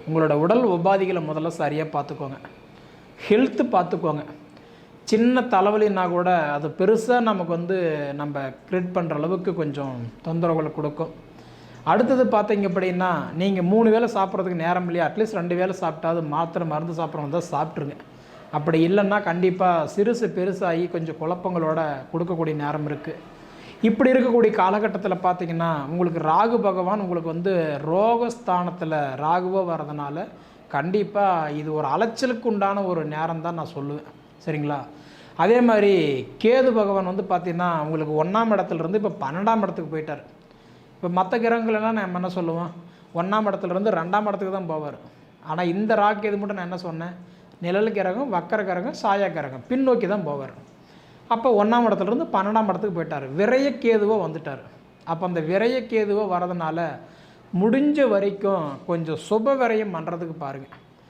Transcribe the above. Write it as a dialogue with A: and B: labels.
A: உங்களோட உடல் உபாதிகளை முதல்ல சரியாக பார்த்துக்கோங்க. ஹெல்த்து பார்த்துக்கோங்க. சின்ன தலைவலின்னா கூட அது பெருசாக நமக்கு நம்ம கிரியேட் பண்ணுற அளவுக்கு கொஞ்சம் தொந்தரவுகளை கொடுக்கும். அடுத்தது பார்த்தீங்க அப்படின்னா, நீங்கள் 3 வேளை சாப்பிட்றதுக்கு நேரம் இல்லையா, அட்லீஸ்ட் 2 வேளை சாப்பிட்டாது மாத்திரை மருந்து சாப்பிட்றவங்க தான் சாப்பிட்ருங்க. அப்படி இல்லைன்னா கண்டிப்பாக சிறுசு பெருசாகி கொஞ்சம் குழப்பங்களோட கொடுக்கக்கூடிய நேரம் இருக்குது. இப்படி இருக்கக்கூடிய காலகட்டத்தில் பார்த்திங்கன்னா, உங்களுக்கு ராகு பகவான் உங்களுக்கு ரோகஸ்தானத்தில் ராகுவாக வர்றதுனால கண்டிப்பாக இது ஒரு அலைச்சலுக்கு உண்டான ஒரு நேரம் தான் நான் சொல்லுவேன். சரிங்களா? அதே மாதிரி கேது பகவான் பார்த்திங்கன்னா உங்களுக்கு 1ஆம் இடத்துலேருந்து இப்போ 12ஆம் இடத்துக்கு போயிட்டார். இப்போ மற்ற கிரகங்களெல்லாம் நான் என்ன சொல்லுவேன், 1ஆம் இடத்துலேருந்து 2ஆம் இடத்துக்கு தான் போவார். ஆனால் இந்த ராகு கேது மட்டும் நான் என்ன சொன்னேன், நிழல் கிரகம், வக்கர கிரகம், சாயா கிரகம் பின்னோக்கி தான் போவார். அப்போ 1ஆம் இடத்துலேருந்து 12ஆம் இடத்துக்கு போயிட்டார். விரய கேதுவாக வந்துட்டார். அப்போ அந்த விரய கேதுவாக வரதுனால முடிஞ்ச வரைக்கும் கொஞ்சம் சுப விரயம் பண்ணுறதுக்கு பாருங்கள்.